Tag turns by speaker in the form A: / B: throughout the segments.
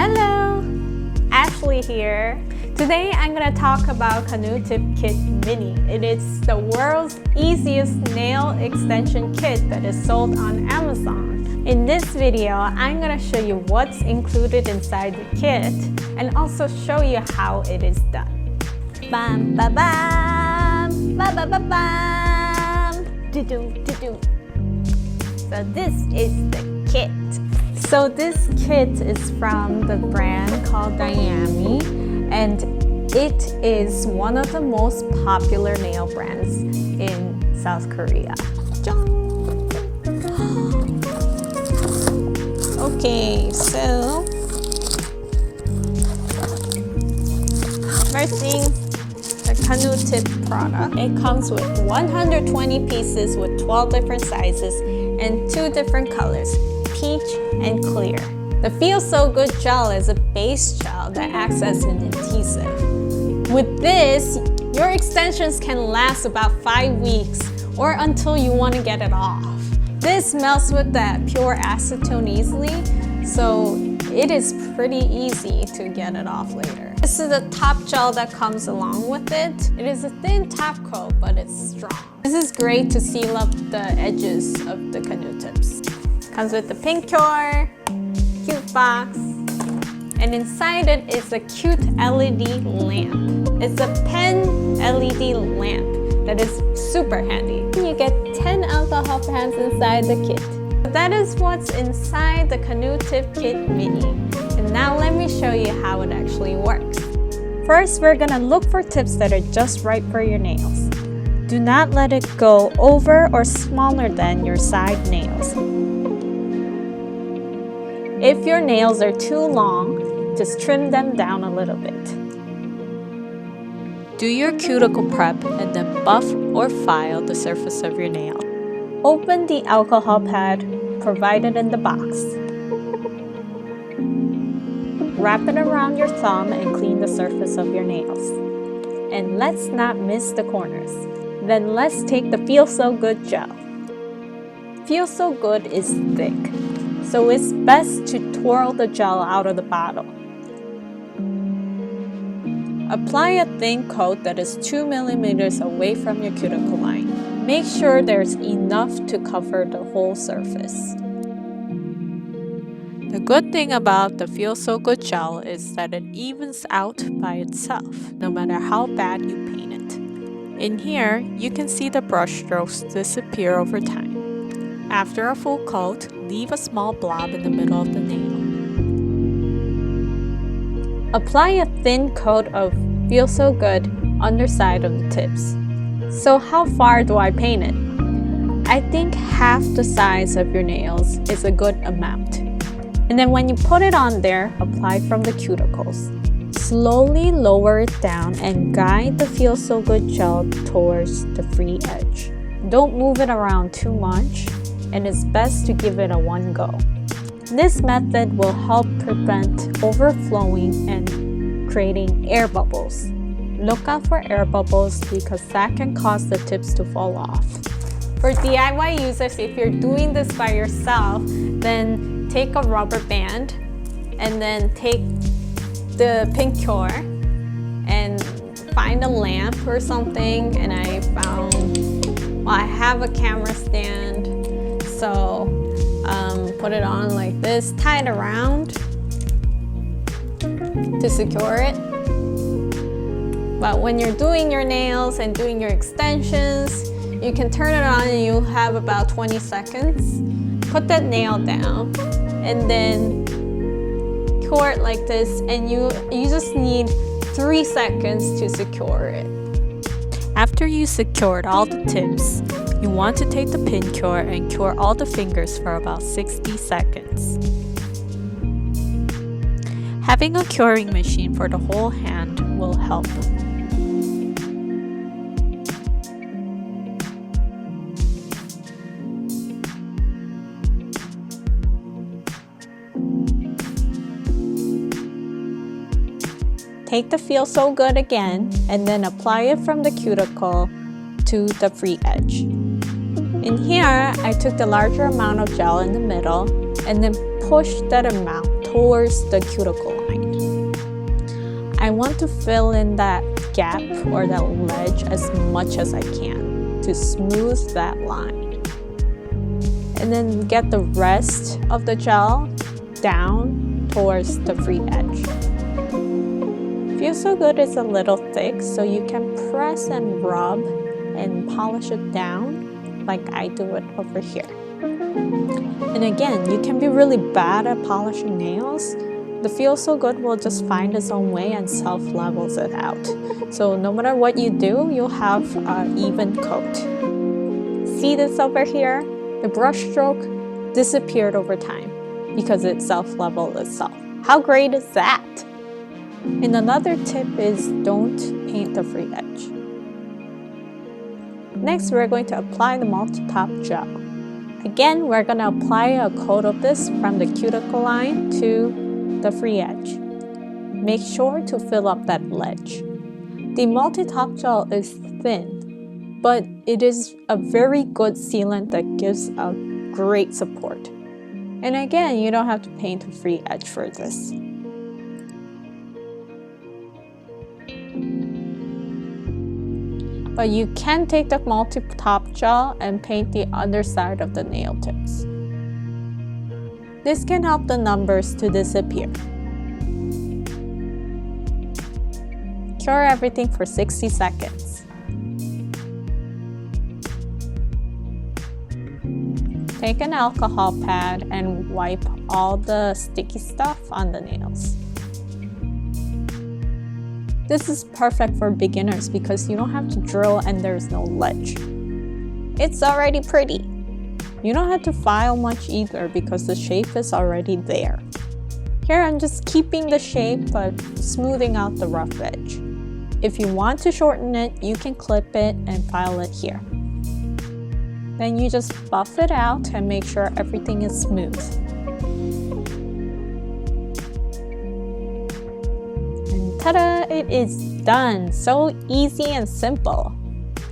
A: Hello! Ashley here. Today I'm going to talk about Canoe Tip Kit Mini. It is the world's easiest nail extension kit that is sold on Amazon. In this video, I'm going to show you what's included inside the kit and also show you how it is done. Bam, ba, bam, ba, ba, ba, bam, do-do, do-do. So this is the kit. So this kit is from the brand called DIAMI, and it is one of the most popular nail brands in South Korea. Okay, so first thing, the Canoe Tip product. It comes with 120 pieces with 12 different sizes and 2 different colors, peach and clear. The Feel So Good gel is a base gel that acts as an adhesive. With this, your extensions can last about 5 weeks or until you want to get it off. This melts with that pure acetone easily, so it is pretty easy to get it off later. This is the top gel that comes along with it. It is a thin top coat, but it's strong. This is great to seal up the edges of the canoe tips. Comes with the Pincure, cute box, and inside it is a cute LED lamp. It's a pen LED lamp that is super handy. You get 10 alcohol pans inside the kit. That is what's inside the Canoe Tip Kit Mini. And now let me show you how it actually works. First, we're gonna look for tips that are just right for your nails. Do not let it go over or smaller than your side nails. If your nails are too long, just trim them down a little bit. Do your cuticle prep and then buff or file the surface of your nail. Open the alcohol pad provided in the box. Wrap it around your thumb and clean the surface of your nails. And let's not miss the corners. Then let's take the Feel So Good gel. Feel So Good is thick, so it's best to twirl the gel out of the bottle. Apply a thin coat that is 2 millimeters away from your cuticle line. Make sure there's enough to cover the whole surface. The good thing about the Feel So Good gel is that it evens out by itself, no matter how bad you paint it. In here, you can see the brush strokes disappear over time. After a full coat, leave a small blob in the middle of the nail. Apply a thin coat of Feel So Good underside of the tips. So how far do I paint it? I think half the size of your nails is a good amount. And then when you put it on there, apply from the cuticles. Slowly lower it down and guide the Feel So Good gel towards the free edge. Don't move it around too much, and it's best to give it a one go. This method will help prevent overflowing and creating air bubbles. Look out for air bubbles because that can cause the tips to fall off. For DIY users, if you're doing this by yourself, then take a rubber band and then take the Pincure and find a lamp or something. And I found, well, I have a camera stand, so put it on like this, tie it around to secure it. But when you're doing your nails and doing your extensions, you can turn it on and you'll have about 20 seconds. Put that nail down and then cure it like this, and you just need 3 seconds to secure it. After you secured all the tips, you want to take the Pincure and cure all the fingers for about 60 seconds. Having a curing machine for the whole hand will help. Take the Feel So Good again and then apply it from the cuticle to the free edge. In here, I took the larger amount of gel in the middle and then pushed that amount towards the cuticle line. I want to fill in that gap or that ledge as much as I can to smooth that line. And then get the rest of the gel down towards the free edge. Feels So Good is a little thick, so you can press and rub and polish it down like I do it over here. And again, you can be really bad at polishing nails. The Feel So Good will just find its own way and self-levels it out. So no matter what you do, you'll have an even coat. See this over here? The brush stroke disappeared over time because it self-leveled itself. How great is that? And another tip is don't paint the free edge. Next, we're going to apply the multi-top gel. Again, we're going to apply a coat of this from the cuticle line to the free edge. Make sure to fill up that ledge. The multi-top gel is thin, but it is a very good sealant that gives a great support. And again, you don't have to paint a free edge for this. But you can take the multi-top gel and paint the underside of the nail tips. This can help the numbers to disappear. Cure everything for 60 seconds. Take an alcohol pad and wipe all the sticky stuff on the nails. This is perfect for beginners because you don't have to drill and there's no ledge. It's already pretty. You don't have to file much either because the shape is already there. Here I'm just keeping the shape but smoothing out the rough edge. If you want to shorten it, you can clip it and file it here. Then you just buff it out and make sure everything is smooth. Ta-da! It is done! So easy and simple.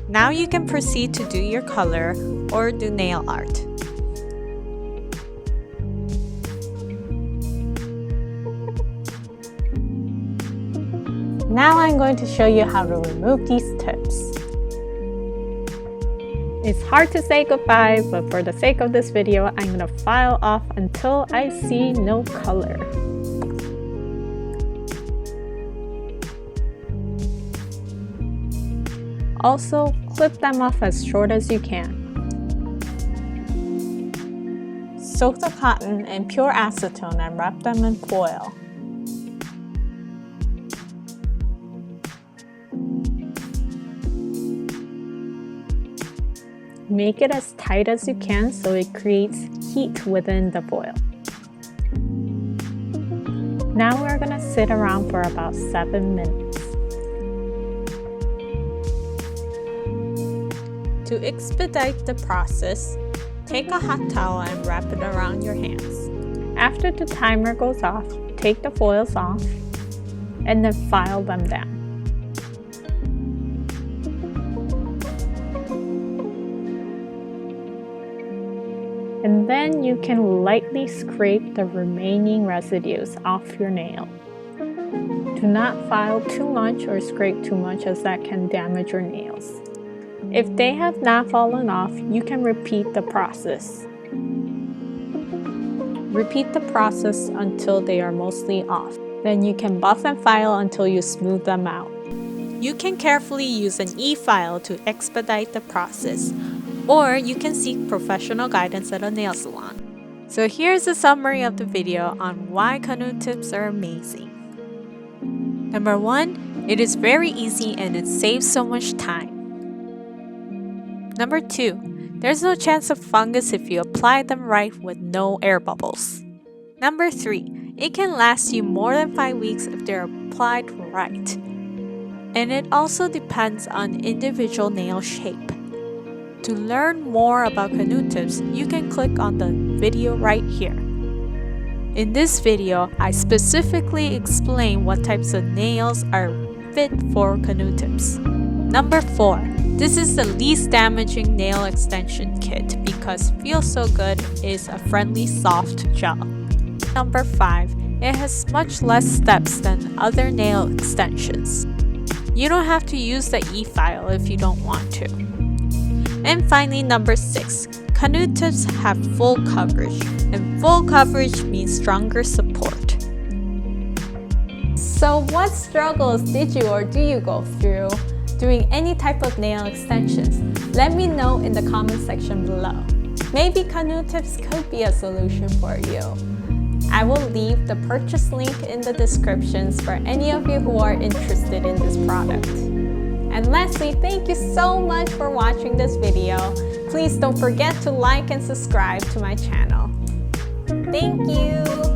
A: Now you can proceed to do your color or do nail art. Now I'm going to show you how to remove these tips. It's hard to say goodbye, but for the sake of this video, I'm going to file off until I see no color. Also, clip them off as short as you can. Soak the cotton in pure acetone and wrap them in foil. Make it as tight as you can so it creates heat within the foil. Now we're going to sit around for about 7 minutes. To expedite the process, take a hot towel and wrap it around your hands. After the timer goes off, take the foils off and then file them down. And then you can lightly scrape the remaining residues off your nail. Do not file too much or scrape too much as that can damage your nails. If they have not fallen off, you can repeat the process. Repeat the process until they are mostly off. Then you can buff and file until you smooth them out. You can carefully use an e-file to expedite the process, or you can seek professional guidance at a nail salon. So here's a summary of the video on why canoe tips are amazing. Number 1, it is very easy and it saves so much time. Number 2, there's no chance of fungus if you apply them right with no air bubbles. Number 3, it can last you more than 5 weeks if they're applied right. And it also depends on individual nail shape. To learn more about canoe tips, you can click on the video right here. In this video, I specifically explain what types of nails are fit for canoe tips. Number 4, this is the least damaging nail extension kit because Feel So Good is a friendly soft gel. Number 5, It has much less steps than other nail extensions. You don't have to use the e-file if you don't want to. And finally, number 6. Canoe tips have full coverage, and full coverage means stronger support. So what struggles did you or do you go through doing any type of nail extensions? Let me know in the comment section below. Maybe canoe tips could be a solution for you. I will leave the purchase link in the descriptions for any of you who are interested in this product. And lastly, thank you so much for watching this video. Please don't forget to like and subscribe to my channel. Thank you!